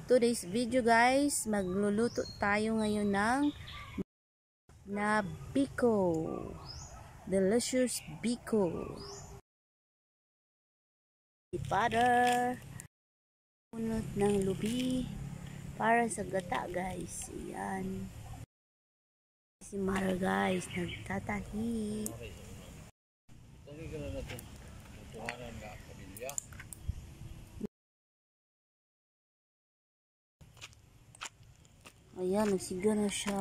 Today's video guys, magluluto tayo ngayon ng biko. Delicious biko. Butter. Punot ng lubi para sa gata guys. Ayan. Si Mara guys, nagtatahi. Ayan, nagsiga na siya.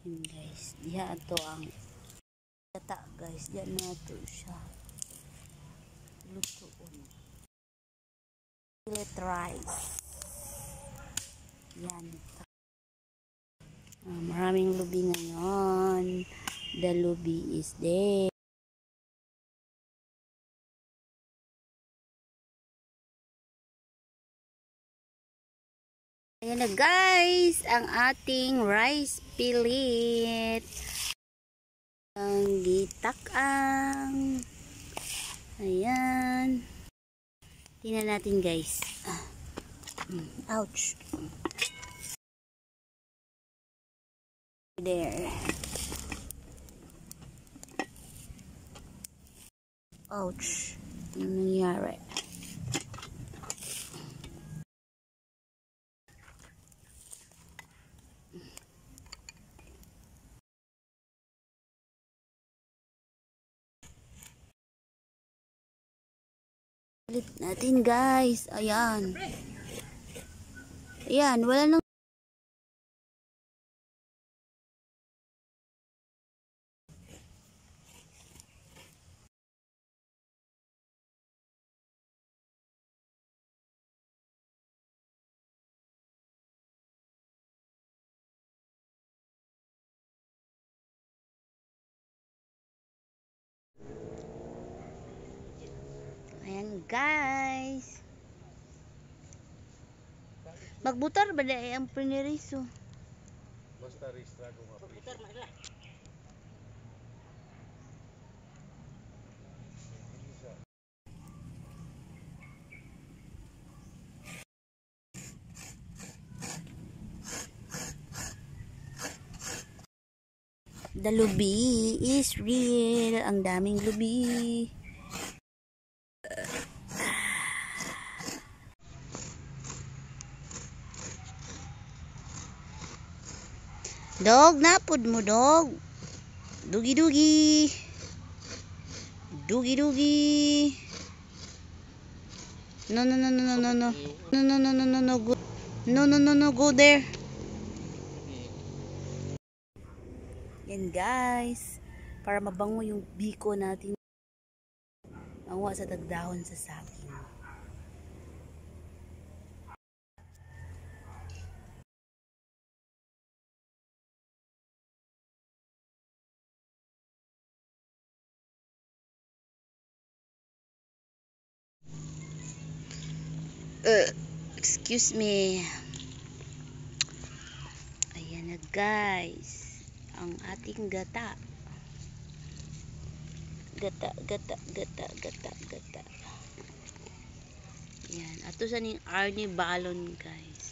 Ayan guys, diha ito ang gata guys. Diyan na ito siya. Lutoon. Fillet rice. Yan. Maraming lubi ngayon. The lubi is there. Ayan na guys, ang ating rice pilit. Ang gitakang. Ayan. Tingnan natin guys. Ouch. There. Ouch. Ano nangyari? Ulit natin guys. Ayan. Ayan, wala nang ayan guys. Magbutar ba dahil ang piniriso? Basta restrado nga. Magbutar mahila. The lubi is real. Ang daming lubi. Dog, napod mo dog. Dugi-dugi. Dugi-dugi. No, no, no, no, no, no, no. No, no, no, no, no, no. Go. No, no, no, no, go there. Yan guys. Para mabango yung biko natin. Awa sa tagdahon sa saging. Excuse me. Ayan na guys. Ang ating gata. Gata. Ayan. Ato sa ning Arnie balon guys.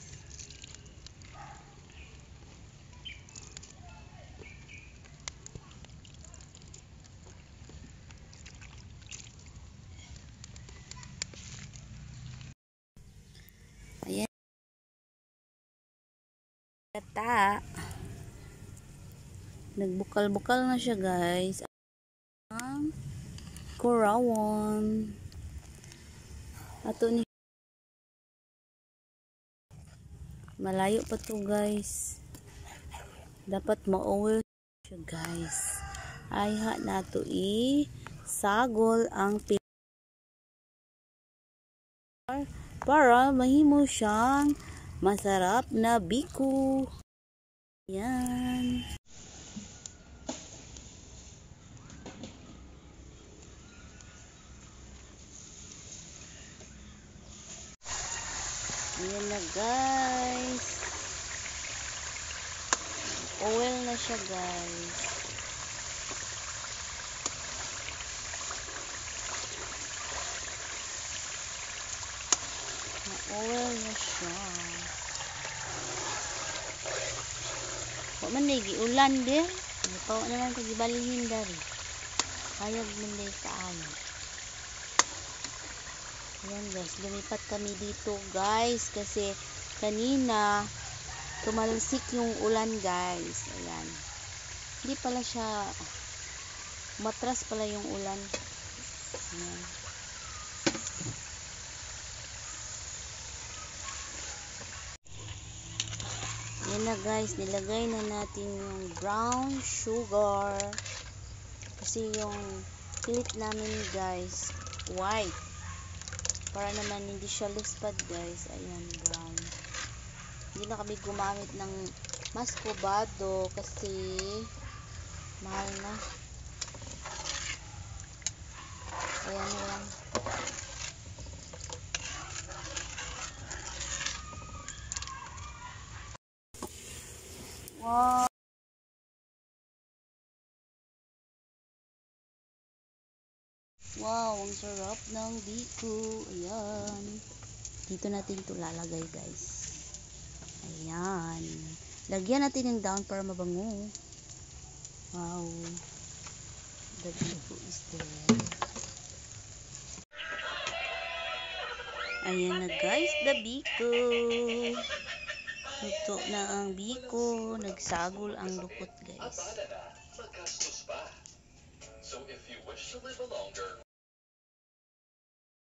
Ayan. Gata. Nagbukal-bukal na siya guys. Ang kurawon. Ato ni malayo pa to guys. Dapat ma-oil siya guys. Ayha na to sagol ang para mahimo siyang masarap na biko. Yan. Ayan na guys. Oil na siya guys. Oil na siya. Wa man lagi ulan din. Pawa naman kag ibalhin dari. Hayag man day kaayo. Ayan guys, lumipat kami dito guys kasi kanina tumalsik yung ulan guys. Ayan. Hindi pala siya matras pala yung ulan. Ayan. Ayan na guys, nilagay na natin yung brown sugar. Kasi yung pilit namin guys, white. Para naman hindi siya lispad guys. Ayan, brown. Hindi na kami gumamit ng muscovado kasi mahal na. Ayan lang. Wow. Wow, ang sarap ng biko. Ayan. Dito natin ito lalagay guys. Ayan. Lagyan natin yung down para mabango. Wow. The biko is there. Ayan na guys, the biko. Ito na ang biko. Nagsagol ang lukot guys.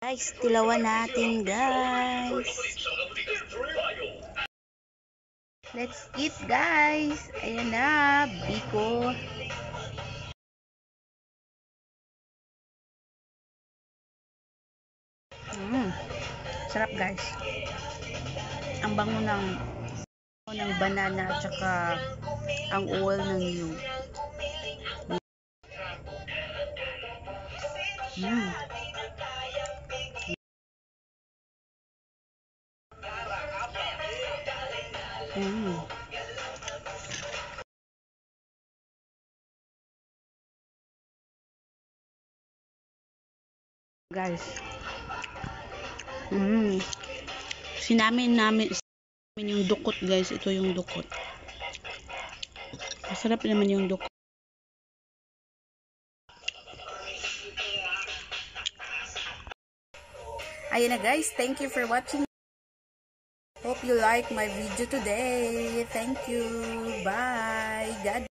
Guys, tilawan natin guys. Let's eat guys. Ayan na, biko. Sarap guys. Ang bango ng banana at saka ang oil ng niyog. Guys. Sinamin namin yung dukot guys. Ito yung dukot. Masarap naman yung dukot. Ayun na guys. Thank you for watching. Hope you like my video today. Thank you. Bye. God